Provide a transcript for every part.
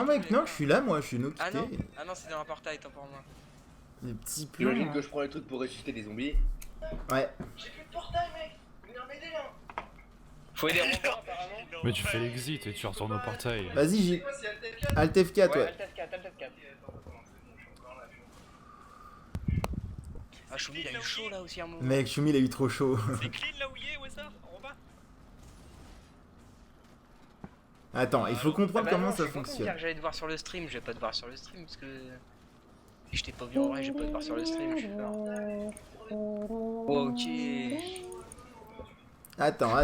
mec, non, je suis là, moi, je suis Ah non, occupé. ah non, c'est dans un portail, tant pour moi. Les petits plans. J'imagine que je prends les trucs pour ressusciter des zombies. Ouais. J'ai plus de portail, mec. Venez m'aider là. Faut aider Romain apparemment. Mais tu fais l'exit et tu retournes au portail. Vas-y, j'ai. Alt F4, ouais. Alt F4, Alt F4. Ah, Choumi, il a eu chaud là aussi un moment. Mec, Choumi, il a eu trop chaud. C'est clean là où il est, Wessar, en bas. Attends, il faut comprendre Bah comment non, ça je suis content de fonctionne. dire que j'allais te voir sur le stream, je vais pas te voir sur le stream parce que si je t'ai pas vu en vrai, je vais pas te voir sur le stream, je suis peur. Oh, ok. Attends.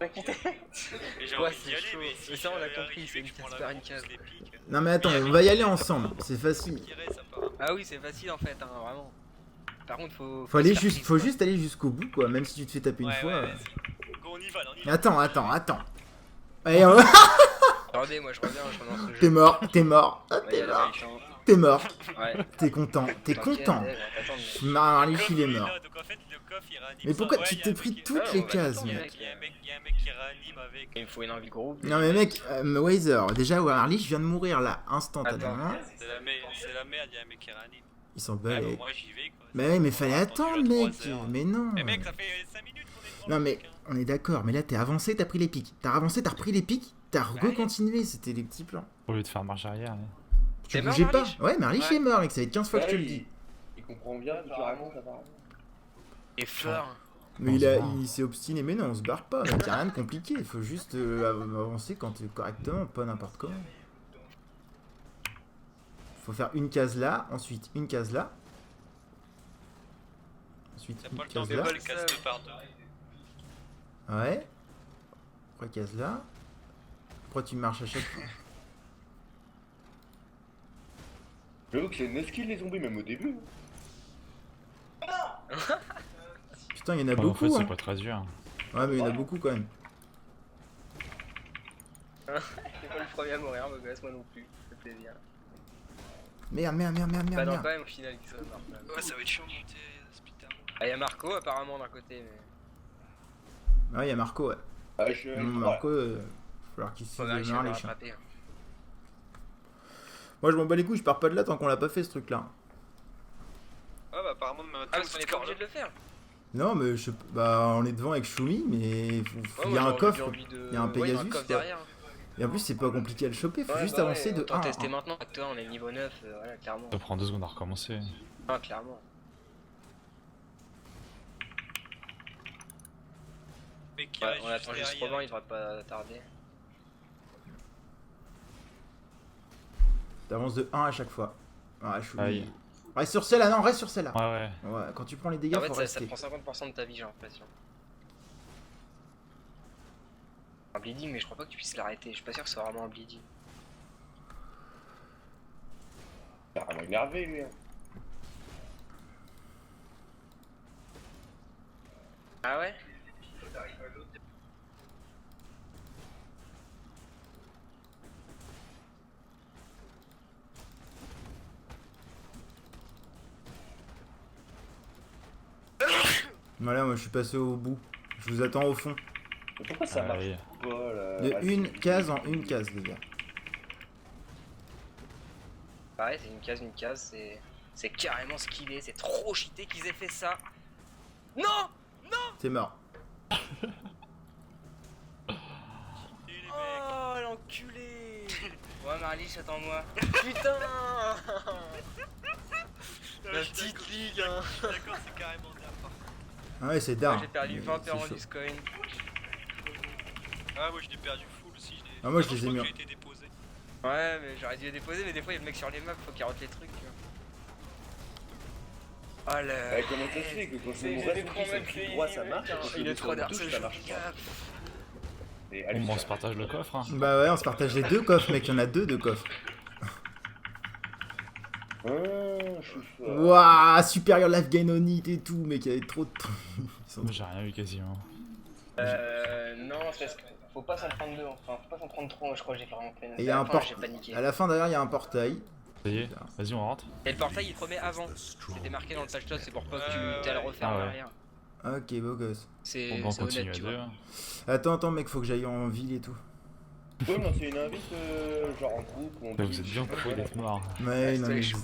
Et j'ai Ouais, envie d'y c'est aller, chaud. mais si Mais ça, on l'a compris, arrive c'est et que une je prends case la par une course, case. les pics, Non, mais attends, on va y aller ensemble, c'est facile. tirer, ça part. Ah oui, c'est facile en fait, hein, vraiment. Par contre, faut Faut aller se faire juste, prise, faut quoi. juste aller jusqu'au bout, quoi, même si tu te fais taper une Ouais, fois. ouais, vas-y. Go, on y va, là, on y va. Attends. Allez, Attendez, moi je reviens, je relance le jeu. t'es mort. Ah, Ouais, y a la vache, hein. T'es mort. Ouais. T'es content. T'inquiète, content. on va t'attendre, mais- Marlich, il est Le coffre, mort. là, donc en fait, le coffre, il réanime Mais ça. pourquoi Ouais, tu y a t'es un pris mec- toutes Ah, les on va cases, t'attendre, mec? Il y a un mec qui réanime avec. Il me faut une envie groupe. Non mais mec, Wazer, déjà Marlich vient de mourir là, instantanément. C'est la merde, il y a un mec qui réanime. Ils s'en Ouais, battent. bon, moi j'y vais quoi. Mais ouais, mais fallait On a attendu attendre, là, mec. 3 heures. Mais non. Mais mec, ça fait 5 minutes qu'on est devant Non le mais truc, hein. on est d'accord, mais là t'es avancé, t'as pris les pics. T'as avancé, t'as repris les pics, t'as recontinué, c'était les petits plans. Au lieu de faire marche arrière. Tu T'es mort, bougeais pas. Marlich Ouais, Marlich Ouais. est mort, mec, ça fait 15 fois que je te le dis. Il comprend bien différemment, ça va. Et fort. Mais On se barre. il s'est obstiné, mais non, on se barre pas, mec, y'a rien de compliqué, il faut juste avancer correctement, pas n'importe comment. Faut faire une case là, ensuite une case là. Ensuite T'as une pas le temps case de là. vol casse deux par deux. Ouais. Après case là. Pourquoi tu marches à chaque fois? J'avoue que c'est une esquive les zombies, même au début. Putain, il y en a En fait, beaucoup, c'est hein. pas très dur. Ouais, mais il y en a beaucoup quand même. T'es pas le premier à mourir, me gosse, moi non plus. Ça fait plaisir. Merde. Bah non, quand même, au final, qui ça marche. Ouais, ça va être chiant de monter ce putain. Ah, y'a Marco apparemment d'un côté, mais. Ouais, il y a Marco, ouais. Ah, je suis. Marco, falloir qu'il se Faut vérifier de le Marlich. rattraper. Moi, je m'en bats les couilles, je pars pas de là tant qu'on l'a pas fait ce truc là. Ouais, bah apparemment, de Ah, parce qu'on est pas obligé de le faire. Non, mais bah, on est devant avec Choumi, mais il y a un coffre. Il y a un Pegasus, coffre quoi. derrière. Et en plus, c'est pas compliqué à le choper, faut Ouais, juste bah avancer ouais, de autant 1 tester à 1. maintenant, avec toi on est niveau 9, voilà, clairement. Ça prend 2 secondes à recommencer. Ah, clairement. Mec qui Ouais, reste on attend juste derrière. Robin, il devrait pas tarder. T'avances de 1 à chaque fois. Ouais, Choumi. Aïe. Reste sur celle-là, non, reste sur celle-là. Ouais. Ouais, quand tu prends les dégâts, En fait, faut ça rester. prend 50% de ta vie, j'ai l'impression. Un bleeding, mais je crois pas que tu puisses l'arrêter. Je suis pas sûr que ce soit vraiment un bleeding. Il est vraiment énervé, lui. Hein. Ah ouais? Voilà, moi je suis passé au bout. Je vous attends au fond. Mais pourquoi ça marche Aïe. pas là De une case en une case, les gars. Pareil, c'est une case, c'est carrément skillé, c'est trop cheaté qu'ils aient fait ça. Non! T'es mort. Et les mecs. Oh l'enculé! Ouais, Marlich, attends-moi. Putain! La Je suis petite d'accord, ligue, hein! je suis d'accord, c'est carrément bien. Par contre. Ah ouais, c'est Moi dingue. j'ai perdu Mais 20 c'est heures en chaud. Discoin. Ah, moi je l'ai perdu full aussi. Ah, moi, je non, les ai crois mis que j'ai été déposé. Ouais, mais j'aurais dû les déposer, mais des fois il y a le mec sur les maps, faut qu'il rate les trucs. Tu vois. Oh là. Bah, comment ça se fait que quand c'est mon reste qui se clic droit ça marche, quand Il je est trop descends d'art en touche, ce ça jeu, marche pas. gars. Et Bon, hallucinant. on se partage le coffre. Hein. Bah ouais, on se partage les deux coffres, mec. Il y en a deux de coffres. Ah, je suis fort. Waouh, supérieur life gain on it et tout, mec. Il y avait trop de trucs. Ils sont- J'ai rien eu quasiment. Non, c'est parce que faut pas s'en prendre deux, enfin, faut pas s'en prendre trop, je crois que j'ai vraiment peine. Et il y a un portail. portail. J'ai paniqué. À la fin, d'ailleurs, il y a un portail. Ça y est, vas-y, on rentre. Et le portail il te remet avant. C'était marqué dans le touchdown, c'est pour pas que tu t'aies à le refaire Ah ouais. derrière. Ok, beau gosse. C'est On va honnête, continuer à tu vois. 2. Attends, mec, faut que j'aille en ville et tout. pouvez me lancer une invite, genre en groupe ou en Là, vous êtes bien pourris d'être mort. Mais non, mais je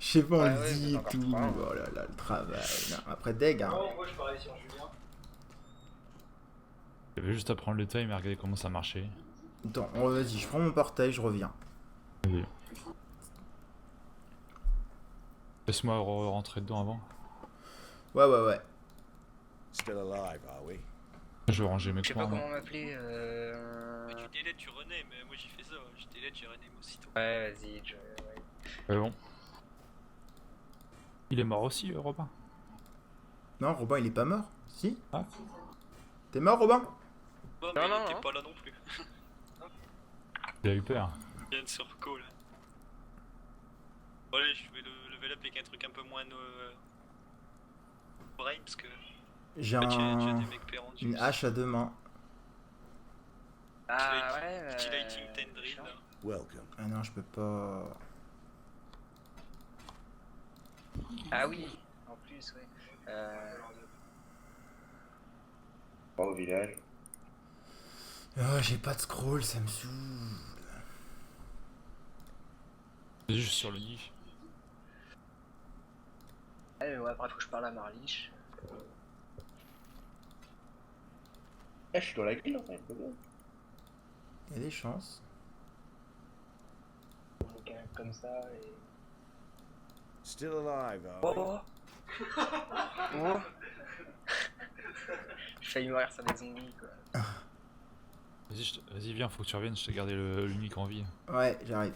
sais pas, on Ouais, le ouais, dit c'est et encore tout. trois, hein. Oh là là, le travail. Non, après, deg, hein. Moi je parie sur Julien. J'avais juste à prendre le time et à regarder comment ça marchait. Attends, vas-y, je prends mon portail, je reviens. Vas-y. Laisse-moi rentrer dedans avant. Ouais, ouais, ouais. Still alive, are we? Je vais ranger mes Je sais pas points. comment m'appeler. Mais tu délètes, tu renais, mais moi j'ai fait ça. Je délète, j'ai rené aussitôt. Ouais, vas-y, je. Ouais. Bon. Il est mort aussi, Robin. Non, Robin, il est pas mort. Si? Ah. T'es mort, Robin? Bon, Non, mais non, il était non. pas là non plus. Il a eu peur. Il vient de se reco là. Bon, allez, je vais le level up avec un truc un peu moins brain parce que J'ai là, tu as un... des mecs perdus. une hache à deux mains. Ah ouais. Petit lighting tendril là. Welcome. Ah non, je peux pas... Ah oui, en plus, ouais. Pas au village. Oh, j'ai pas de scroll, ça me saoule. C'est juste sur le nid. Ouais, après, faut que je parle à Marlich. Eh, je suis dans la grille en fait, c'est bien. Il y a des chances. Donc, comme ça, et. Still alive, are we? Oh Oh J'ai failli mourir sur des zombies, quoi. Vas-y, viens, faut que tu reviennes, je t'ai gardé l'unique en vie. Ouais, j'arrive.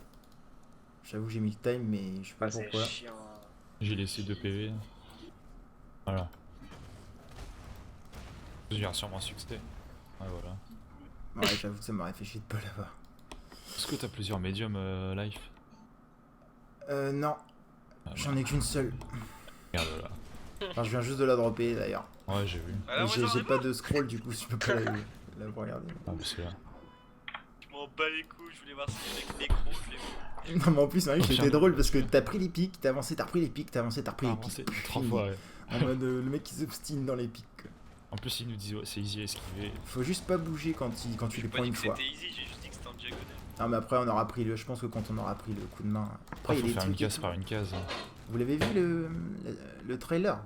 J'avoue, j'ai mis le time, mais je sais pas Ah, c'est pourquoi. chiant. J'ai laissé 2 PV. Voilà. Je vais sûrement succès. Ouais, voilà. Ouais, j'avoue que ça m'aurait fait chier de pas l'avoir. Est-ce que t'as plusieurs médiums life? Non, Ah, j'en ai qu'une seule. Regarde là. Enfin, je viens juste de la dropper d'ailleurs. Ouais, j'ai vu. Ah, là, Mais moi, j'ai j'en ai pas de scroll, du coup, je peux pas la regarder. Ah, parce que là. Je m'en bats les couilles, je voulais voir si les mecs nécro, je les vois. Non, mais en plus, Marie, Oh, c'était putain. drôle parce que t'as pris les pics, t'as avancé, t'as repris les pics, t'as avancé, t'as repris Ah, les avancé pics. 3 fois, ouais. En mode le mec qui s'obstine dans les pics. Quoi. En plus, il nous dit, ouais, c'est easy à esquiver. Faut juste pas bouger quand tu J'ai les pas prends dit une que fois. c'était easy, j'ai juste dit que c'était en diagonale. Non, mais après, on aura pris le. Je pense que quand on aura pris le coup de main. Après, Après, il y faut a des faire une trucs et case tout. par une case. Vous l'avez vu le trailer?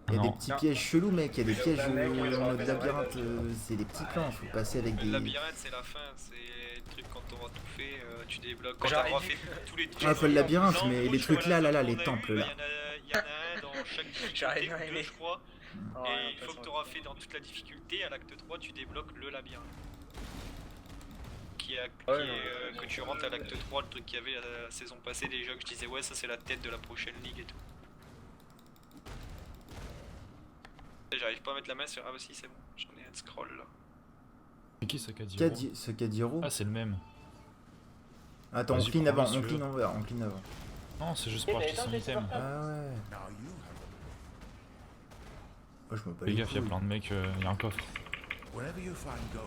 Il y a Non. des petits pièges chelous, mec. Il y a des pièges en mode labyrinthe. C'est des petits plans. Faut passer avec Le des. labyrinthe, c'est la fin, c'est le truc quand t'auras tout fait, tu débloques. Quand J'aurais t'auras dû. fait tous les Ah, pas le labyrinthe, Non, mais gros, les tu trucs vois, là, la là, fin les qu'on a temples eu, là. Il y en a un dans chaque J'aurais difficulté, bien ou deux, aimé. je crois. Ouais, Et une de toute fois que façon, tu auras fait dans toute la difficulté, à l'acte 3, tu débloques le labyrinthe. Que tu rentres à l'acte 3, le truc qu'il y avait la saison passée déjà, que je disais ouais, ça c'est la tête de la prochaine ligue et tout. Et j'arrive pas à mettre la main sur. Ah bah si, c'est bon, j'en ai un de scroll là. C'est qui ça Kadiro? Ce Kadiro. Ah, c'est le même. Attends, on Vas-y, clean prends-le avant, si on tu clean veux. avant, on clean avant. Non, c'est juste pour acheter son item. Ah ouais. Now you Moi, je me bats Fais les gaffe, y'a couilles. plein de mecs, y'a un coffre. have. Wherever you find gold,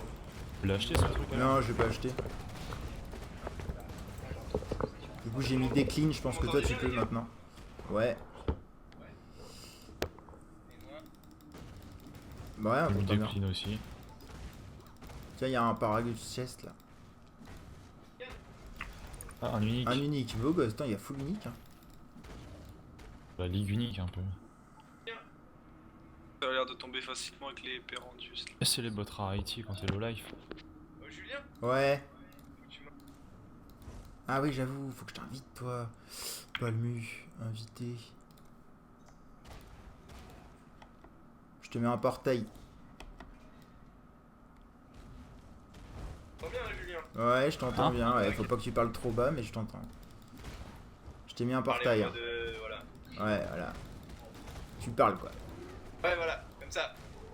Tu l'as acheté ce truc là? Non, je vais pas acheter. Du coup, j'ai mis des cleans, je pense que toi tu peux maintenant. Ouais. Bah ouais, on J'ai mis entend deux bien. clean aussi. Tiens, il y a un Paragus chest là. Ah, un unique. Un unique. Beau gosse, attends, il y a full unique. Hein. La ligue unique un peu. Ça a l'air de tomber facilement avec les Perandus. Et c'est les bots rarity quand t'es low life. Julien, Ouais. Ah oui, j'avoue, faut que je t'invite toi. Palmu, invité. Je te mets un portail. trop bien Julien. Ouais, je t'entends Hein bien. Ouais, faut pas que tu parles trop bas, mais je t'entends. Je t'ai mis un portail. Hein. Voilà. Ouais, voilà. Tu parles quoi. Ouais, voilà, comme ça.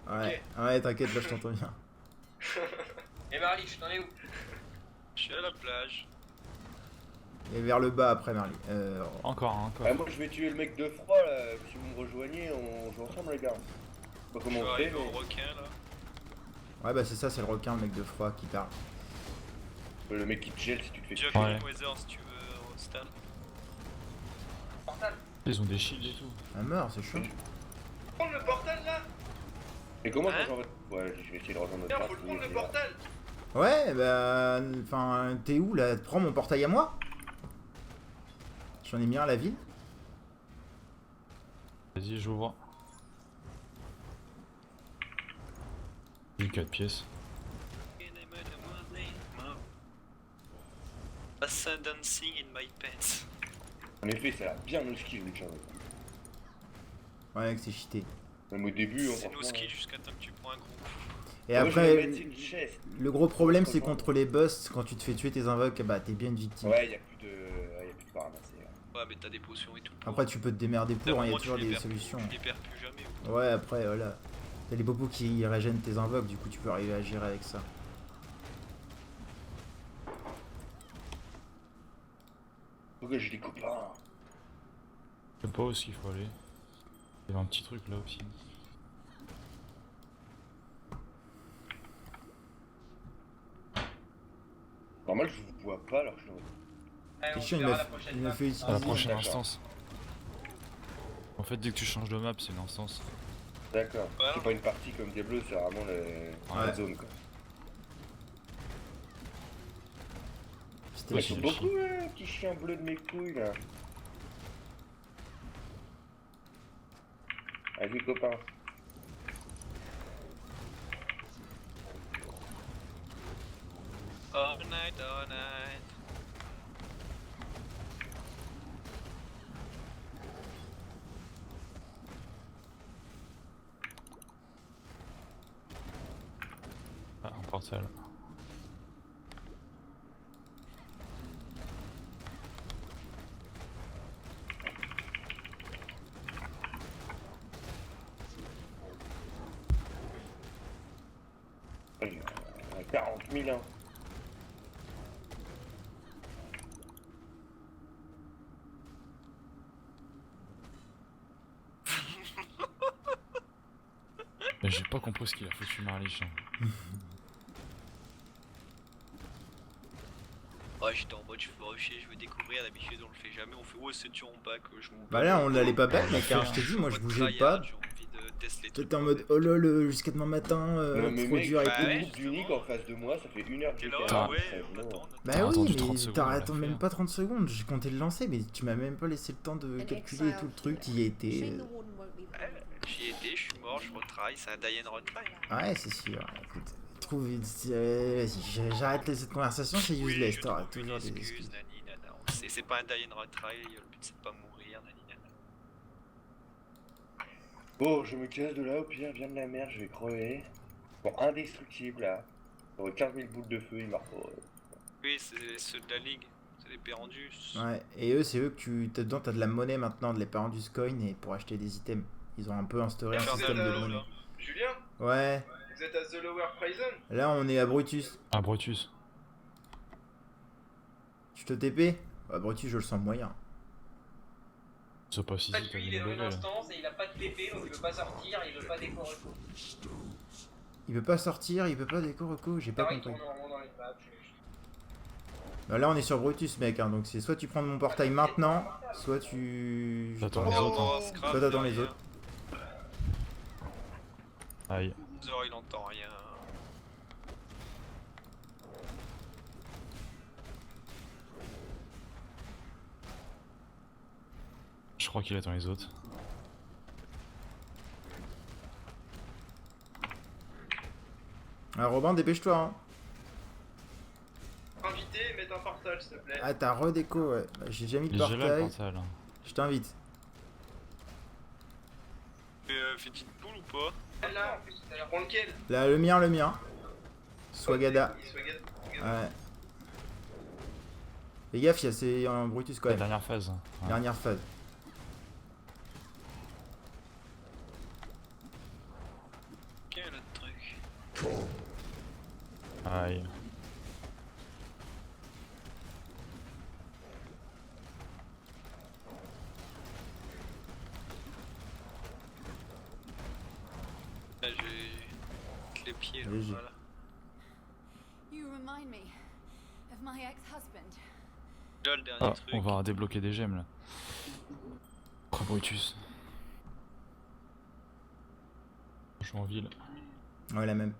Ouais, ouais, t'inquiète, là je t'entends bien. Et Marlich, t'en es où? Je suis à la plage. Et vers le bas après, Marley. Encore, encore. Ah, moi je vais tuer le mec de froid là, si vous me rejoignez, on joue ensemble les gars. Pas Je comment vais on fait, arriver au mais requin là. Ouais, bah c'est ça, c'est le requin, le mec de froid qui parle. le mec qui te gèle si tu te fais Tu as tuer. Ouais. fait Weather si tu veux au stade. Ils ont des shields et tout. Ah, meurt, c'est chaud. Prends le portal là. Et comment Hein je rejoins votre... Ouais, je vais essayer de rejoindre votre Tiens, faut partie. le prendre le c'est- portal. Ouais, bah. Enfin, t'es où là? Prends mon portail à moi. J'en ai mis un à la ville. Vas-y, j'ouvre. J'ai 4 pièces. Dancing in my pants. En effet, ça a l'air bien no skill, Witcher. Ouais, que c'est cheaté. Même au début, C'est franchement, no ski jusqu'à temps que tu prends un gros coup. Et moi, je vais après, mettre une chest. le gros problème c'est contre les boss, quand tu te fais tuer tes invoques, bah t'es bien une victime. Ouais, y'a plus de... Ouais, y'a plus de quoi ramasser. Ouais, mais t'as des potions et tout. Après, tu peux te démerder D'un pour, hein, y a moment, tu toujours les des perds- solutions. Tu les perds plus jamais. Ouais, après, voilà. T'as les bobos qui régènent tes invoques, du coup tu peux arriver à gérer avec ça. Faut que j'ai des copains. Je sais pas où est-ce qu'il faut aller. Il y a un petit truc là aussi. Normal, je vous vois pas alors que je suis Allez, C'est on chiant, verra la prochaine il me map. fait À la utiliser. prochaine d'accord. instance. En fait, dès que tu changes de map, c'est une instance. D'accord. Ouais. C'est pas une partie comme Diablo, c'est vraiment la Ouais. zone quoi. C'était Ils Ouais, sont c'est beaucoup, petits chiens bleus de mes couilles là. Allez, copains. All night, all night. Ah, un portal. Allez, 40 000 ans. Mais j'ai pas compris ce qu'il a foutu Marlich. Hein. Ouais, j'étais en mode je veux rusher, je veux découvrir. D'habitude, on le fait jamais. On fait ouais, c'est dur, on back, je m'en Bah là, on l'allait pas battre, On l'a mec, fait, hein, hein. je t'ai dit, moi je Mode bougeais tryhard, pas. J'ai envie de tester les Toi trucs. t'es en mode oh lol, jusqu'à demain matin, Non, mais trop mec, dur et bah tout. ouais. le groupe d'unique en face de moi, ça fait 1 heure que T'es j'étais là, là. ouais, c'est on bon. attend. Bah T'as oui, attendu 30 mais secondes, t'arrêtes on l'a même fait. pas 30 secondes, j'ai compté le lancer, mais tu m'as même pas laissé le temps de calculer tout le truc, t'y y étais. J'y étais, je suis mort, je retry, c'est un die and retry. Ouais, c'est sûr, écoute. Trouve. Vas-y, j'arrête cette conversation, c'est Oui, useless, je t'auras trouve une toujours des excuse, excuses. nani, nana. On sait, c'est pas un die and retry, le but c'est de pas mourir, nani, nana. Bon, je me casse de là, au pire, viens de la mer, je vais crever. Bon, indestructible là. Pour 15 000 boules de feu, il marche pas. Oui, c'est ceux de la ligue, c'est les Pérandus. Ouais, et eux, c'est eux que tu. Dedans, t'as de la monnaie maintenant, de les parents du coin, et pour acheter des items. Ils ont un peu instauré un Infernal système de Law, monnaie. là. Julien, Ouais, vous êtes à The Lower Prison? là on est à Brutus. Ah, Brutus. Je te TP? Bah, Brutus, je le sens moyen. C'est pas si En fait, t'as lui, vu il est le dans une level. instance et il a pas de TP, donc il veut pas sortir, il veut pas décorer. Il peut pas sortir, il peut pas déco reco, j'ai pas Ah ouais, il compris. tourne en rond dans les maps. Bah, là on est sur Brutus, mec, hein, donc c'est soit tu prends mon portail maintenant, soit tu. J'attends les autres. Hein. Toi, t'attends les autres. Aïe. Zor, il entend rien. Je crois qu'il attend les autres. Ah, Robin, dépêche-toi, hein. Invité et mettre un portal, s'il te plaît. Ah, t'as redéco, ouais. Bah, j'ai déjà mis le Il est déjà là le portail. portal. Hein. Je t'invite. Fait-il une poule ou pas? Là, en plus, tout à l'heure. Prends lequel? Là, le mien, le mien. Swagada. Il swagade. Ouais. Fais gaffe, c'est un Brutus quand La même. dernière phase. Ouais. Dernière phase. Quel autre truc? Aïe. Là, j'ai les pieds là, GG. voilà. You remind me of my ex-husband. Là, le dernier Ah, truc. on va débloquer des gemmes là. Oh, Brutus. Je suis en ville. Ouais, la même.